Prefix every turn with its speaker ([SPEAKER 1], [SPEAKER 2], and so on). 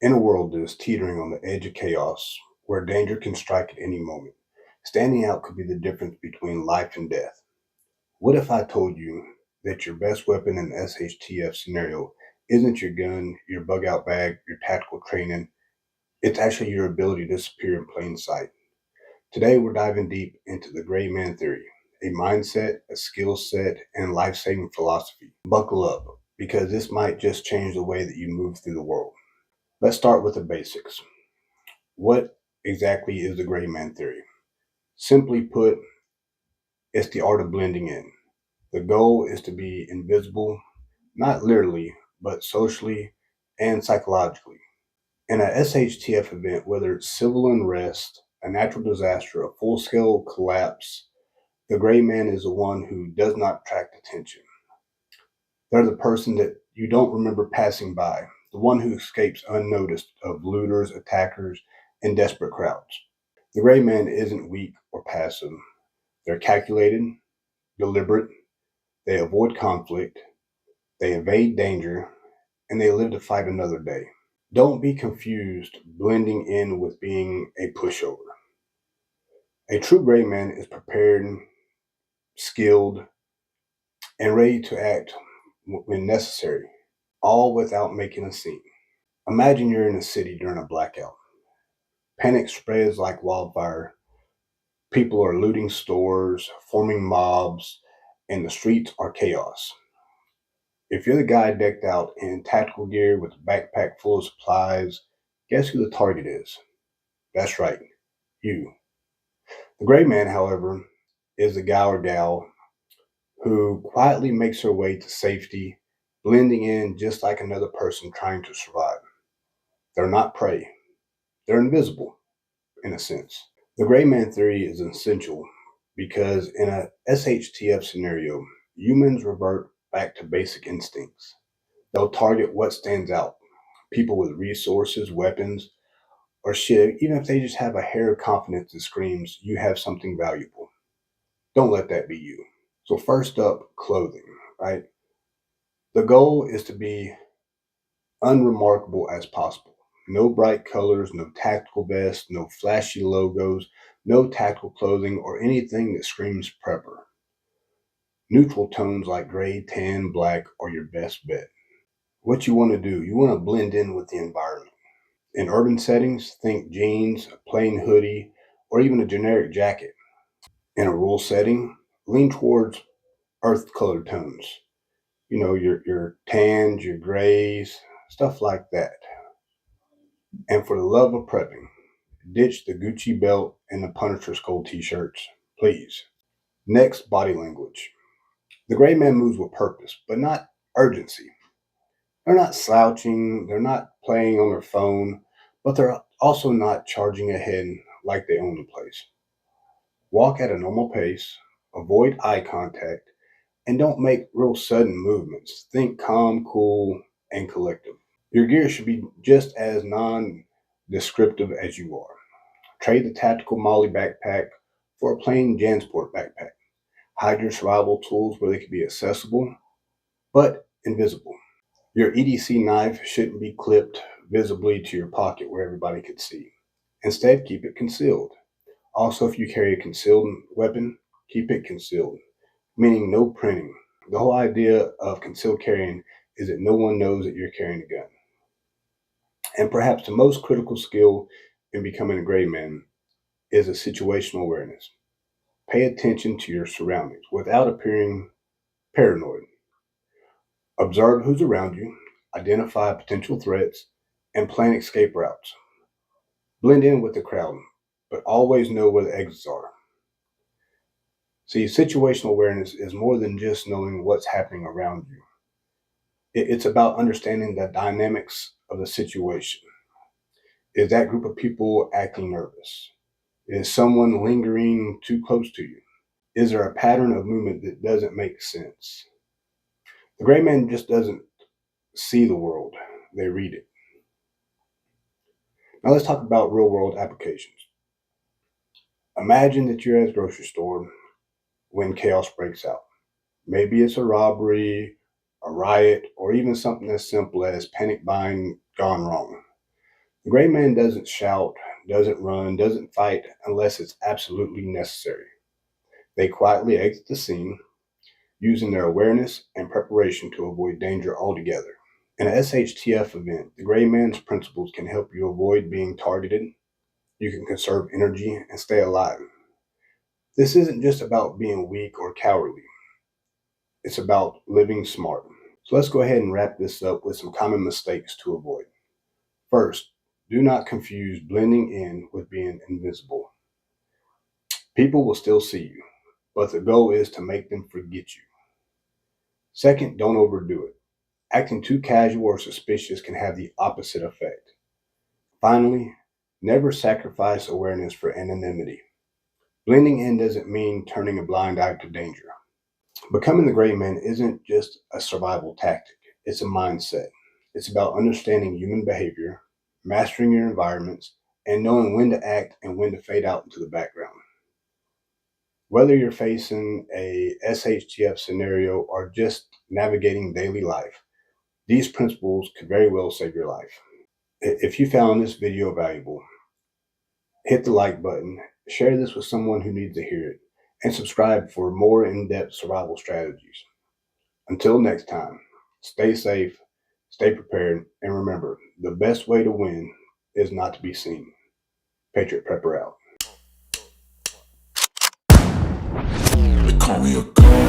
[SPEAKER 1] In a world that is teetering on the edge of chaos, where danger can strike at any moment, standing out could be the difference between life and death. What if I told you that your best weapon in the SHTF scenario isn't your gun, your bug out bag, your tactical training? It's actually your ability to disappear in plain sight. Today, we're diving deep into the gray man theory, a mindset, a skill set, and life saving philosophy. Buckle up, because this might just change the way that you move through the world. Let's start with the basics. What exactly is the gray man theory? Simply put, it's the art of blending in. The goal is to be invisible, not literally, but socially and psychologically. In a SHTF event, whether it's civil unrest, a natural disaster, a full scale collapse, the gray man is the one who does not attract attention. They're the person that you don't remember passing by, the one who escapes unnoticed of looters, attackers, and desperate crowds. The gray man isn't weak or passive. They're calculated, deliberate, they avoid conflict, they evade danger, and they live to fight another day. Don't be confused blending in with being a pushover. A true gray man is prepared, skilled, and ready to act when necessary, all without making a scene. Imagine you're in a city during a blackout. Panic spreads like wildfire. People are looting stores, forming mobs, and the streets are chaos. If you're the guy decked out in tactical gear with a backpack full of supplies, guess who the target is? That's right, you. The gray man, however, is the guy or gal who quietly makes their way to safety, blending in just like another person trying to survive. They're not prey, they're invisible, in a sense. The gray man theory is essential because in a SHTF scenario, humans revert back to basic instincts. They'll target what stands out, people with resources, weapons, or shit, even if they just have a hair of confidence that screams, you have something valuable. Don't let that be you. So, first up, clothing, right? The goal is to be unremarkable as possible. No bright colors, no tactical vests, no flashy logos, no tactical clothing, or anything that screams prepper. Neutral tones like gray, tan, black are your best bet. What you want to do, you want to blend in with the environment. In urban settings, think jeans, a plain hoodie, or even a generic jacket. In a rural setting, lean towards earth color tones. You know, your tans, your grays, stuff like that. And for the love of prepping, ditch the Gucci belt and the Punisher skull t-shirts, please. Next, body language. The gray man moves with purpose, but not urgency. They're not slouching, they're not playing on their phone, but they're also not charging ahead like they own the place. Walk at a normal pace, avoid eye contact, and don't make real sudden movements. Think calm, cool, and collective. Your gear should be just as non descriptive as you are. Trade the tactical Molly backpack for a plain Jansport backpack. Hide your survival tools where they can be accessible but invisible. Your EDC knife shouldn't be clipped visibly to your pocket where everybody could see. Instead, keep it concealed. Also, if you carry a concealed weapon, keep it concealed, meaning no printing. The whole idea of concealed carrying is that no one knows that you're carrying a gun. And perhaps the most critical skill in becoming a gray man is a situational awareness. Pay attention to your surroundings without appearing paranoid. Observe who's around you, identify potential threats, and plan escape routes. Blend in with the crowd, but always know where the exits are. See, situational awareness is more than just knowing what's happening around you. It's about understanding the dynamics of the situation. Is that group of people acting nervous? Is someone lingering too close to you? Is there a pattern of movement that doesn't make sense? The gray man just doesn't see the world, they read it. Now let's talk about real world applications. Imagine that you're at a grocery store when chaos breaks out. Maybe it's a robbery, a riot, or even something as simple as panic buying gone wrong. The gray man doesn't shout, doesn't run, doesn't fight unless it's absolutely necessary. They quietly exit the scene, using their awareness and preparation to avoid danger altogether. In an SHTF event, the gray man's principles can help you avoid being targeted. You can conserve energy and stay alive. This isn't just about being weak or cowardly, it's about living smart. So let's go ahead and wrap this up with some common mistakes to avoid. First, do not confuse blending in with being invisible. People will still see you, but the goal is to make them forget you. Second, don't overdo it. Acting too casual or suspicious can have the opposite effect. Finally, never sacrifice awareness for anonymity. Blending in doesn't mean turning a blind eye to danger. Becoming the gray man isn't just a survival tactic, it's a mindset. It's about understanding human behavior, mastering your environments, and knowing when to act and when to fade out into the background. Whether you're facing a SHTF scenario or just navigating daily life, these principles could very well save your life. If you found this video valuable, hit the like button, share this with someone who needs to hear it, and subscribe for more in-depth survival strategies. Until next time, stay safe, stay prepared, and remember, the best way to win is not to be seen. Patriot Prepper out.
[SPEAKER 2] They call me a god.